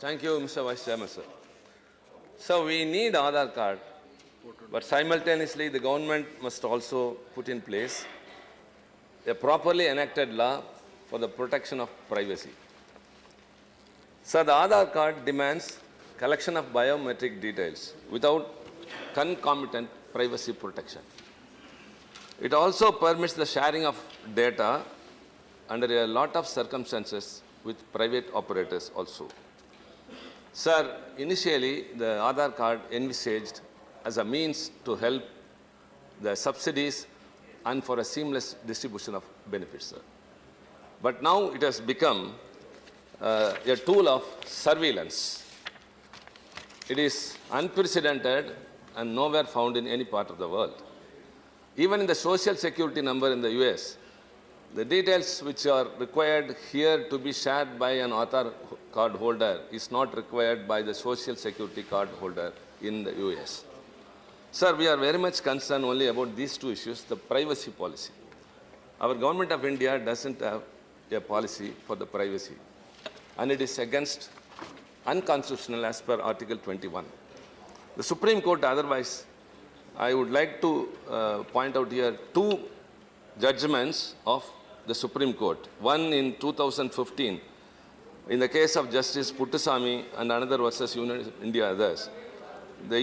Thank you, Mr. Vice Chairman, sir. So we need Aadhaar card, but simultaneously the government must also put in place a properly enacted law for the protection of privacy. So the Aadhaar card demands collection of biometric details without concomitant privacy protection. It also permits the sharing of data under a lot of circumstances with private operators also. Sir, initially the Aadhaar card envisaged as a means to help the subsidies and for a seamless distribution of benefits, sir. But now it has become a tool of surveillance. It is unprecedented and nowhere found in any part of the world. Even in the social security number in the US, the details which are required here to be shared by an Aadhaar card holder is not required by the social security card holder in the US. Sir, we are very much concerned only about these two issues, the privacy policy. Our government of India doesn't have a policy for the privacy, and it is against unconstitutional as per Article 21. The Supreme Court otherwise, I would like to point out here two judgments of the Supreme Court. One in 2015, in the case of Justice Puttasamy and another versus India others. The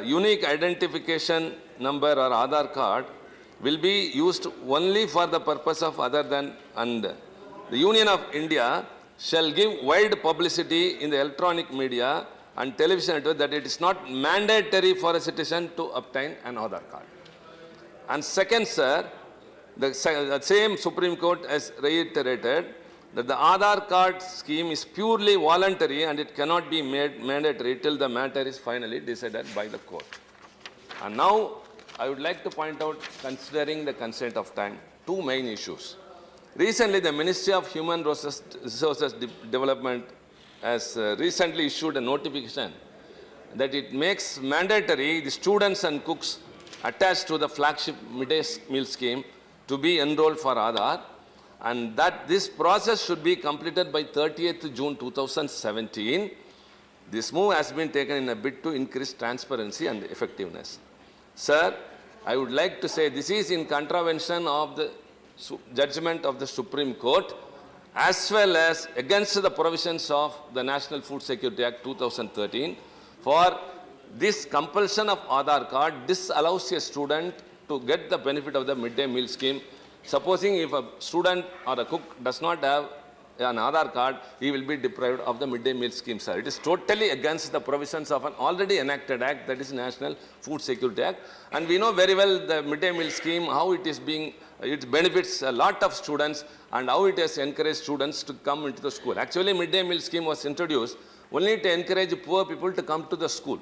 unique identification number or Aadhaar card will be used only for the purpose of other than, and the Union of India shall give wide publicity in the electronic media and television network that it is not mandatory for a citizen to obtain an Aadhaar card. And second, sir, the same Supreme Court has reiterated that the Aadhaar card scheme is purely voluntary and it cannot be made mandatory till the matter is finally decided by the court. And now I would like to point out, considering the constraint of time, two main issues. Recently, the Ministry of Human Resources Development has recently issued a notification that it makes mandatory the students and cooks attached to the flagship midday meal scheme to be enrolled for Aadhaar, and that this process should be completed by 30th June 2017. This move has been taken in a bid to increase transparency and effectiveness. Sir, I would like to say this is in contravention of the judgment of the Supreme Court as well as against the provisions of the National Food Security Act 2013. For this compulsion of Aadhaar card disallows a student to get the benefit of the midday meal scheme. Supposing if a student or a cook does not have an Aadhaar card, he will be deprived of the midday meal scheme, sir. It is totally against the provisions of an already enacted act, that is National Food Security Act. And we know very well the midday meal scheme, how it is being, it benefits a lot of students and how it has encouraged students to come into the school. Actually, midday meal scheme was introduced only to encourage poor people to come to the school.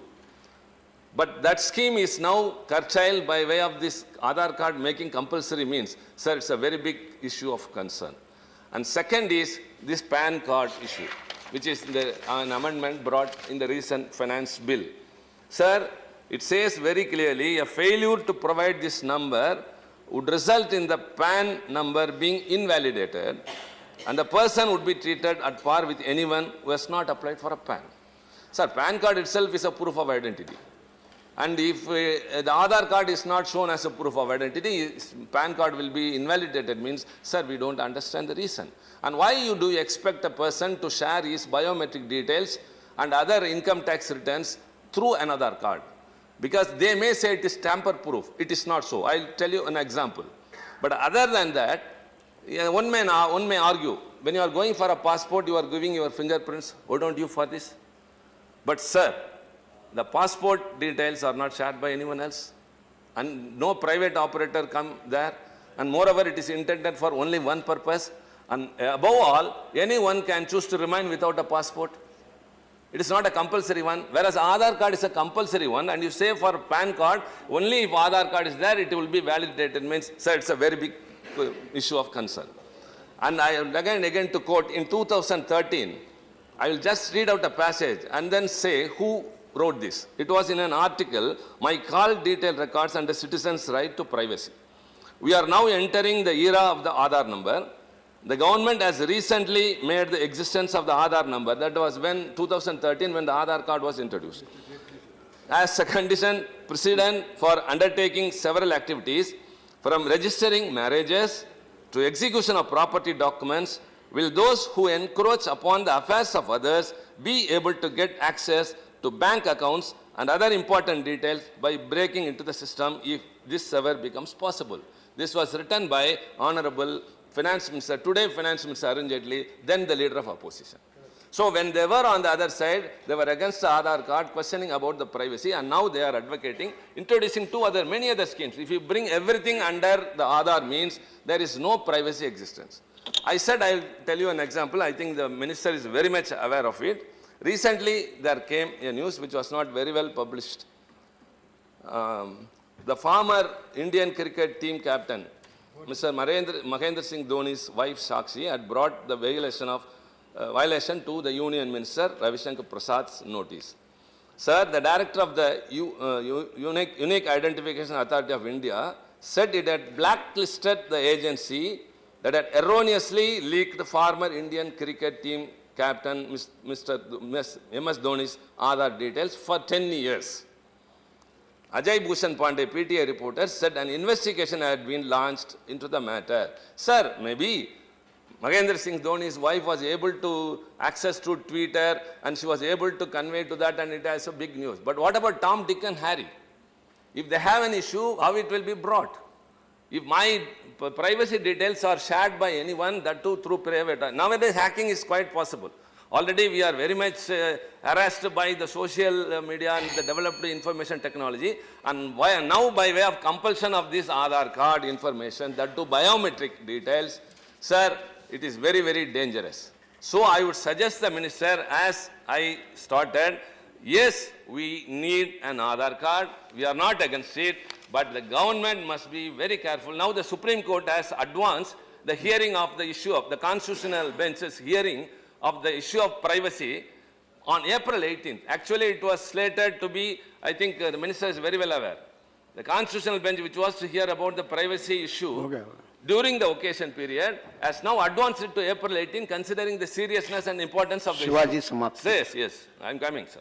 But that scheme is now curtailed by way of this Aadhaar card making compulsory means. Sir, it's a very big issue of concern. And second is this PAN card issue, which is an amendment brought in the recent finance bill. Sir, it says very clearly a failure to provide this number would result in the PAN number being invalidated and the person would be treated at par with anyone who has not applied for a PAN. Sir, PAN card itself is a proof of identity. And if the Aadhaar card is not shown as a proof of identity, PAN card will be invalidated, means, sir, we don't understand the reason. And why do you expect a person to share his biometric details and other income tax returns through an Aadhaar card? Because they may say it is tamper-proof. It is not so. I'll tell you an example. But other than that, one may argue, when you are going for a passport, you are giving your fingerprints. Why don't you for this? But, sir, the passport details are not shared by anyone else, and no private operator come there, and moreover it is intended for only one purpose, and above all, anyone can choose to remain without a passport. It is not a compulsory one, whereas Aadhaar card is a compulsory one, and you say for PAN card, only if Aadhaar card is there, it will be validated, means, sir, it's a very big issue of concern. And I again to quote, in 2013, I will just read out a passage and then say who wrote this. It was in an article, My Call Detail Records and the Citizen's Right to Privacy. We are now entering the era of the Aadhaar number. The government has recently made the existence of the Aadhaar number. That was when 2013 when the Aadhaar card was introduced. As a condition precedent for undertaking several activities, from registering marriages to execution of property documents, will those who encroach upon the affairs of others be able to get access to bank accounts and other important details by breaking into the system if this ever becomes possible. This was written by Honorable Finance Minister, today Finance Minister Arun Jaitley, then the leader of opposition. So when they were on the other side, they were against the Aadhaar card, questioning about the privacy, and now they are advocating, introducing many other schemes. If you bring everything under the Aadhaar means there is no privacy existence. I said I'll tell you an example. I think the minister is very much aware of it. Recently, there came a news which was not very well published. The former Indian cricket team captain, Mr. Mahendra Singh Dhoni's wife Shakshi had brought the violation to the Union Minister Ravi Shankar Prasad's notice. Sir, the director of the Unique Identification Authority of India said it had blacklisted the agency that had erroneously leaked the former Indian cricket team captain Mr. MS Dhoni's Aadhaar details for 10 years. Ajay Bhushan Pandey, PTA reporter, said an investigation had been launched into the matter. Sir, maybe Mahendra Singh Dhoni's wife was able to access to Twitter and she was able to convey to that, and it has a big news. But what about Tom, Dick and Harry? If they have an issue, how it will be brought? If my privacy details are shared by anyone, that too through private. Nowadays hacking is quite possible. Already we are very much harassed by the social media and the developed information technology, and now by way of compulsion of this Aadhaar card information, that too biometric details, sir, it is very, very dangerous. So I would suggest the minister, as I started, yes, we need an Aadhaar card. We are not against it, but the government must be very careful. Now the Supreme Court has advanced the hearing of the issue of the constitutional bench's hearing of the issue of privacy on April 18th. Actually, it was slated to be, I think the minister is very well aware. The constitutional bench, which was to hear about the privacy issue during the occasion period, has now advanced it to April 18, considering the seriousness and importance of the issue. Yes, I am coming, sir.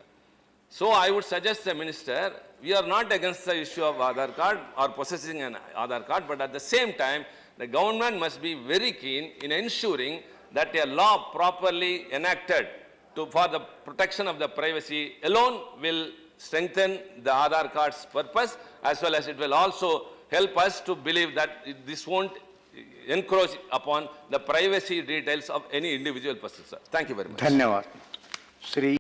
So I would suggest the minister, we are not against the issue of Aadhaar card or possessing an Aadhaar card, but at the same time, the government must be very keen in ensuring that a law properly enacted for the protection of the privacy alone will strengthen the Aadhaar card's purpose, as well as it will also help us to believe that this won't encroach upon the privacy details of any individual person, sir. Thank you very much. Dhanyavad. Shri.